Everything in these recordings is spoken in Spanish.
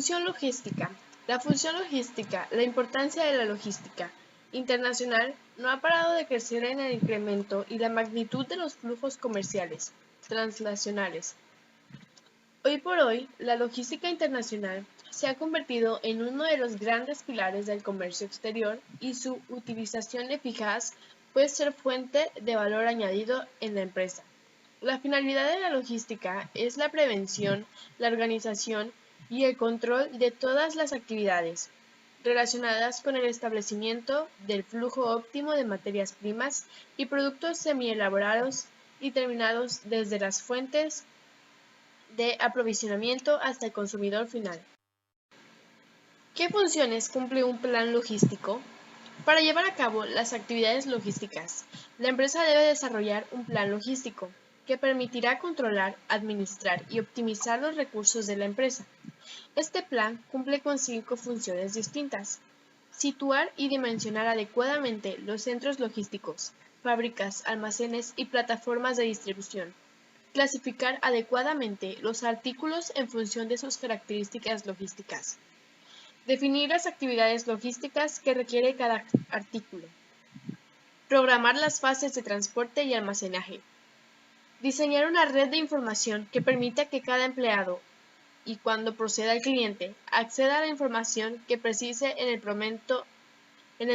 Función logística. La función logística, la importancia de la logística internacional no ha parado de crecer en el incremento y la magnitud de los flujos comerciales transnacionales. Hoy por hoy, la logística internacional se ha convertido en uno de los grandes pilares del comercio exterior y su utilización eficaz puede ser fuente de valor añadido en la empresa. La finalidad de la logística es la prevención, la organización y el control de todas las actividades relacionadas con el establecimiento del flujo óptimo de materias primas y productos semielaborados y terminados desde las fuentes de aprovisionamiento hasta el consumidor final. ¿Qué funciones cumple un plan logístico? Para llevar a cabo las actividades logísticas, la empresa debe desarrollar un plan logístico que permitirá controlar, administrar y optimizar los recursos de la empresa. Este plan cumple con 5 funciones distintas. Situar y dimensionar adecuadamente los centros logísticos, fábricas, almacenes y plataformas de distribución. Clasificar adecuadamente los artículos en función de sus características logísticas. Definir las actividades logísticas que requiere cada artículo. Programar las fases de transporte y almacenaje. Diseñar una red de información que permita que cada empleado, y cuando proceda el cliente, acceda a la información que precise en el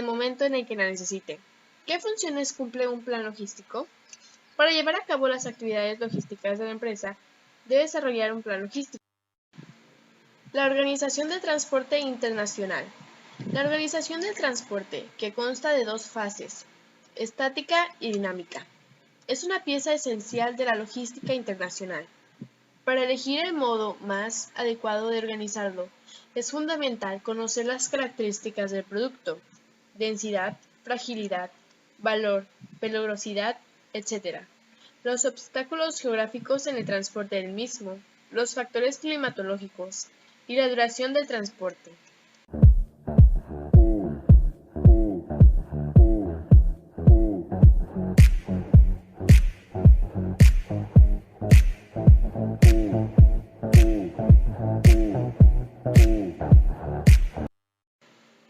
momento en el que la necesite. ¿Qué funciones cumple un plan logístico? Para llevar a cabo las actividades logísticas de la empresa, debe desarrollar un plan logístico. La organización del transporte internacional. La organización del transporte, que consta de 2 fases, estática y dinámica, es una pieza esencial de la logística internacional. Para elegir el modo más adecuado de organizarlo, es fundamental conocer las características del producto, densidad, fragilidad, valor, peligrosidad, etc., los obstáculos geográficos en el transporte del mismo, los factores climatológicos y la duración del transporte.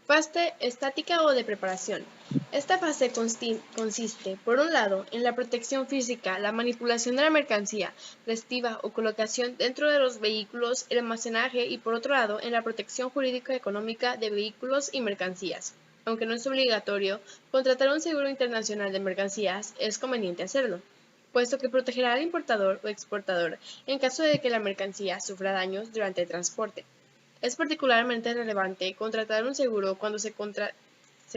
Fase estática o de preparación. Esta fase consiste, por un lado, en la protección física, la manipulación de la mercancía, la estiva o colocación dentro de los vehículos, el almacenaje y, por otro lado, en la protección jurídico-económica de vehículos y mercancías. Aunque no es obligatorio, contratar un seguro internacional de mercancías es conveniente hacerlo, puesto que protegerá al importador o exportador en caso de que la mercancía sufra daños durante el transporte. Es particularmente relevante contratar un seguro cuando se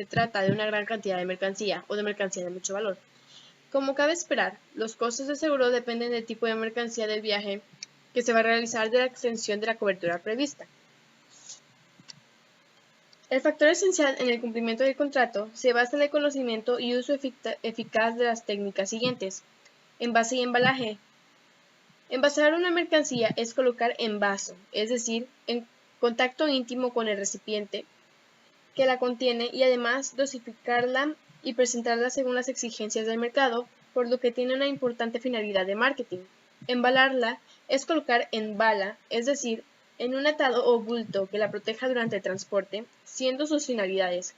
trata de una gran cantidad de mercancía o de mercancía de mucho valor. Como cabe esperar, los costos de seguro dependen del tipo de mercancía del viaje que se va a realizar de la extensión de la cobertura prevista. El factor esencial en el cumplimiento del contrato se basa en el conocimiento y uso eficaz de las técnicas siguientes. Envase y embalaje. Envasar una mercancía es colocar envaso, es decir, en contacto íntimo con el recipiente que la contiene y además dosificarla y presentarla según las exigencias del mercado, por lo que tiene una importante finalidad de marketing. Embalarla es colocar en bala, es decir, en un atado o bulto que la proteja durante el transporte, siendo sus finalidades: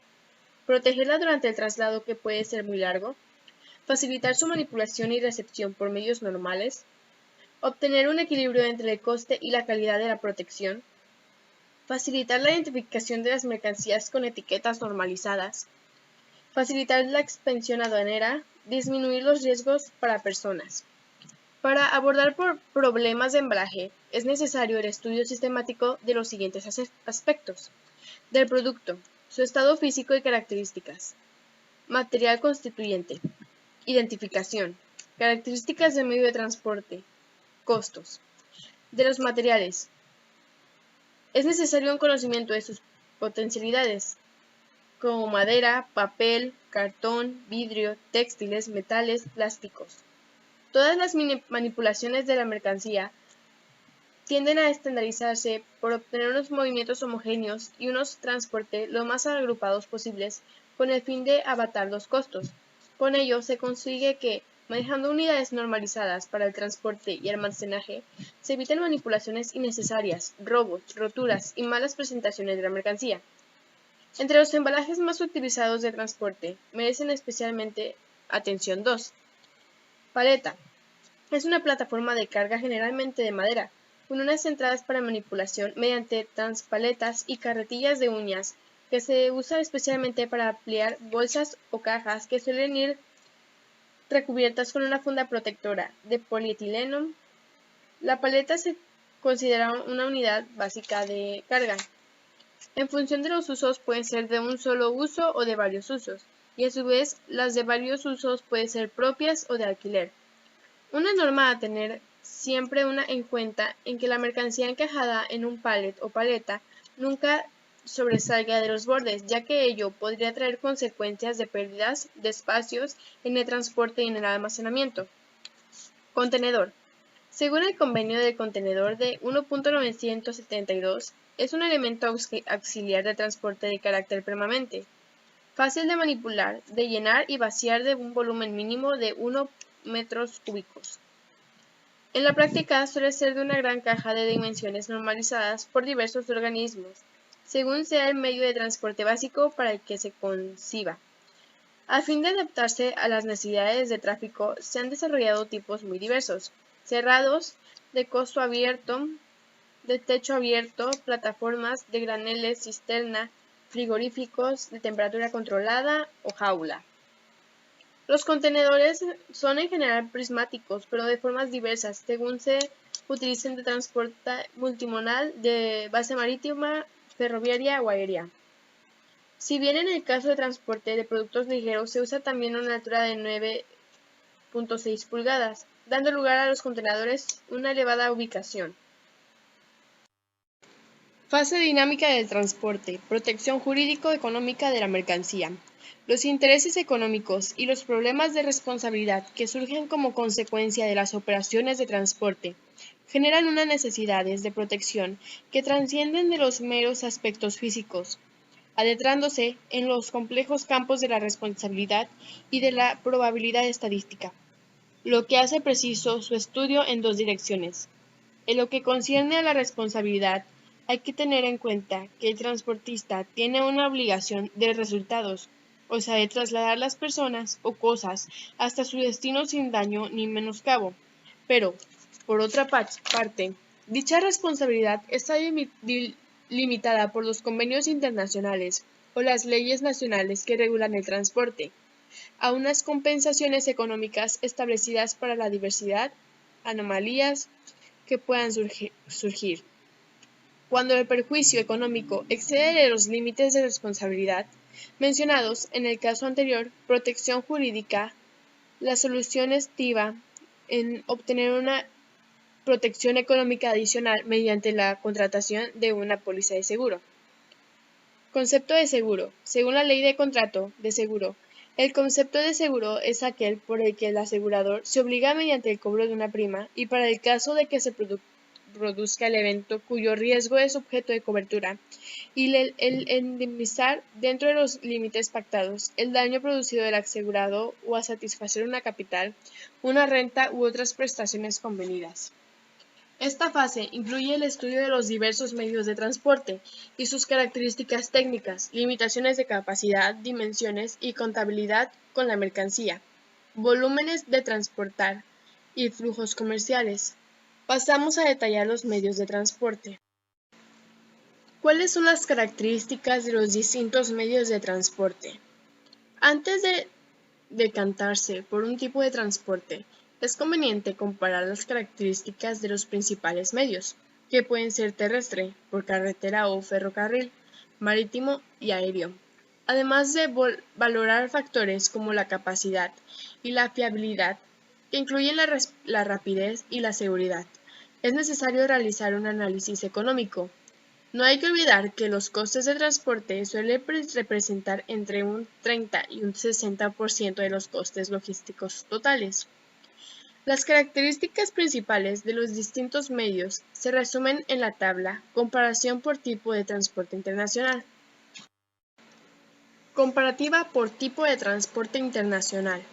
protegerla durante el traslado, que puede ser muy largo, facilitar su manipulación y recepción por medios normales, obtener un equilibrio entre el coste y la calidad de la protección, facilitar la identificación de las mercancías con etiquetas normalizadas, facilitar la expedición aduanera, disminuir los riesgos para personas. Para abordar problemas de embalaje, es necesario el estudio sistemático de los siguientes aspectos: del producto, su estado físico y características; material constituyente; identificación; características del medio de transporte; costos. De los materiales, es necesario un conocimiento de sus potencialidades, como madera, papel, cartón, vidrio, textiles, metales, plásticos. Todas las manipulaciones de la mercancía tienden a estandarizarse por obtener unos movimientos homogéneos y unos transporte lo más agrupados posibles con el fin de abatar los costos. Con ello se consigue que Manejando unidades normalizadas para el transporte y almacenaje, se evitan manipulaciones innecesarias, robos, roturas y malas presentaciones de la mercancía. Entre los embalajes más utilizados de transporte, merecen especialmente atención 2. Paleta. Es una plataforma de carga generalmente de madera, con unas entradas para manipulación mediante transpaletas y carretillas de uñas, que se usa especialmente para ampliar bolsas o cajas que suelen ir recubiertas con una funda protectora de polietileno. La paleta se considera una unidad básica de carga. En función de los usos pueden ser de un solo uso o de varios usos, y a su vez las de varios usos pueden ser propias o de alquiler. Una norma a tener siempre en cuenta en que la mercancía encajada en un pallet o paleta nunca sobresalga de los bordes, ya que ello podría traer consecuencias de pérdidas de espacios en el transporte y en el almacenamiento. Contenedor. Según el convenio del contenedor de 1.972, es un elemento auxiliar de transporte de carácter permanente, fácil de manipular, de llenar y vaciar de un volumen mínimo de 1 metros cúbicos. En la práctica suele ser de una gran caja de dimensiones normalizadas por diversos organismos, según sea el medio de transporte básico para el que se conciba. A fin de adaptarse a las necesidades de tráfico, se han desarrollado tipos muy diversos: cerrados, de costo abierto, de techo abierto, plataformas de graneles, cisterna, frigoríficos de temperatura controlada o jaula. Los contenedores son en general prismáticos, pero de formas diversas, según se utilicen de transporte multimodal de base marítima, ferroviaria o aérea. Si bien en el caso de transporte de productos ligeros se usa también una altura de 9.6 pulgadas, dando lugar a los contenedores una elevada ubicación. Fase dinámica del transporte. Protección jurídico-económica de la mercancía. Los intereses económicos y los problemas de responsabilidad que surgen como consecuencia de las operaciones de transporte generan unas necesidades de protección que trascienden de los meros aspectos físicos, adentrándose en los complejos campos de la responsabilidad y de la probabilidad estadística, lo que hace preciso su estudio en dos direcciones. En lo que concierne a la responsabilidad, hay que tener en cuenta que el transportista tiene una obligación de resultados, o sea, de trasladar las personas o cosas hasta su destino sin daño ni menoscabo. Pero, por otra parte, dicha responsabilidad está limitada por los convenios internacionales o las leyes nacionales que regulan el transporte, a unas compensaciones económicas establecidas para la diversidad, anomalías que puedan surgir. Cuando el perjuicio económico excede los límites de responsabilidad mencionados en el caso anterior, protección jurídica, la solución estriba en obtener una protección económica adicional mediante la contratación de una póliza de seguro. Concepto de seguro. Según la ley de contrato de seguro, el concepto de seguro es aquel por el que el asegurador se obliga mediante el cobro de una prima y para el caso de que se produzca el evento cuyo riesgo es objeto de cobertura, y el indemnizar, dentro de los límites pactados, el daño producido del asegurado o a satisfacer una capital, una renta u otras prestaciones convenidas. Esta fase incluye el estudio de los diversos medios de transporte y sus características técnicas, limitaciones de capacidad, dimensiones y contabilidad con la mercancía, volúmenes de transportar y flujos comerciales. Pasamos a detallar los medios de transporte. ¿Cuáles son las características de los distintos medios de transporte? Antes de decantarse por un tipo de transporte, es conveniente comparar las características de los principales medios, que pueden ser terrestre, por carretera o ferrocarril, marítimo y aéreo, además de valorar factores como la capacidad y la fiabilidad, que incluyen la rapidez y la seguridad. Es necesario realizar un análisis económico. No hay que olvidar que los costes de transporte suelen representar entre un 30 y un 60% de los costes logísticos totales. Las características principales de los distintos medios se resumen en la tabla Comparación por tipo de transporte internacional. Comparativa por tipo de transporte internacional.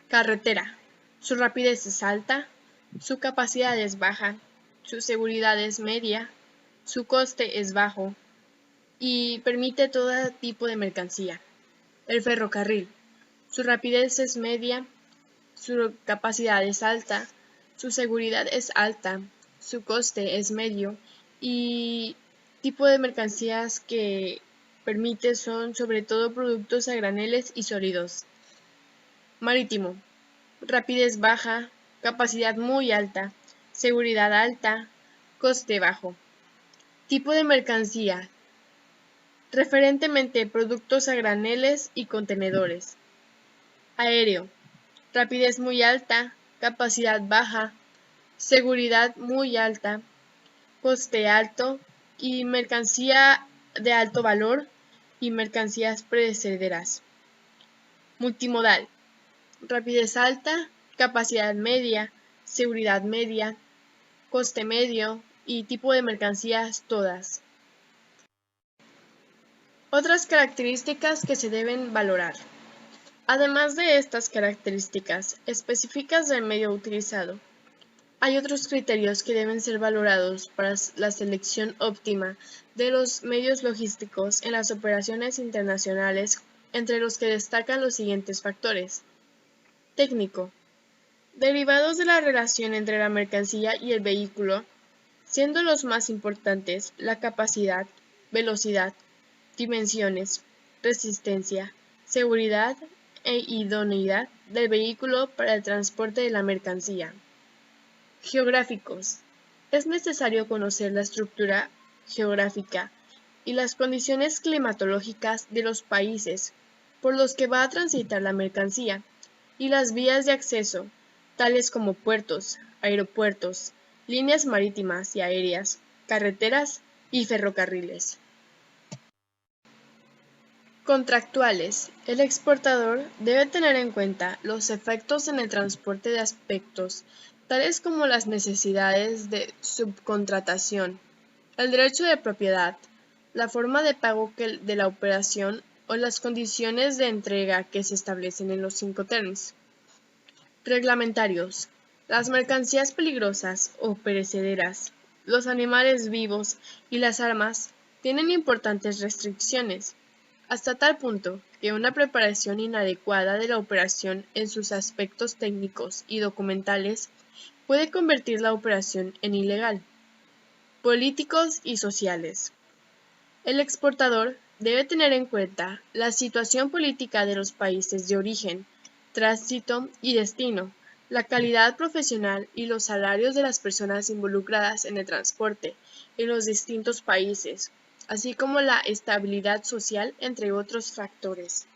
Carretera. Su rapidez es alta, su capacidad es baja, su seguridad es media, su coste es bajo y permite todo tipo de mercancía. El ferrocarril. Su rapidez es media, su capacidad es alta, su seguridad es alta, su coste es medio y tipo de mercancías que permite son sobre todo productos a graneles y sólidos. Marítimo. Rapidez baja, capacidad muy alta, seguridad alta, coste bajo. Tipo de mercancía. Referentemente productos a graneles y contenedores. Aéreo. Rapidez muy alta, capacidad baja, seguridad muy alta, coste alto y mercancía de alto valor y mercancías perecederas. Multimodal. Rapidez alta, capacidad media, seguridad media, coste medio y tipo de mercancías todas. Otras características que se deben valorar. Además de estas características específicas del medio utilizado, hay otros criterios que deben ser valorados para la selección óptima de los medios logísticos en las operaciones internacionales, entre los que destacan los siguientes factores. Técnico. Derivados de la relación entre la mercancía y el vehículo, siendo los más importantes la capacidad, velocidad, dimensiones, resistencia, seguridad e idoneidad del vehículo para el transporte de la mercancía. Geográficos. Es necesario conocer la estructura geográfica y las condiciones climatológicas de los países por los que va a transitar la mercancía y las vías de acceso, tales como puertos, aeropuertos, líneas marítimas y aéreas, carreteras y ferrocarriles. Contractuales. El exportador debe tener en cuenta los efectos en el transporte de aspectos, tales como las necesidades de subcontratación, el derecho de propiedad, la forma de pago de la operación o las condiciones de entrega que se establecen en los 5 terms. Reglamentarios. Las mercancías peligrosas o perecederas, los animales vivos y las armas tienen importantes restricciones, hasta tal punto que una preparación inadecuada de la operación en sus aspectos técnicos y documentales puede convertir la operación en ilegal. Políticos y sociales. El exportador debe tener en cuenta la situación política de los países de origen, tránsito y destino, la calidad profesional y los salarios de las personas involucradas en el transporte en los distintos países, así como la estabilidad social, entre otros factores.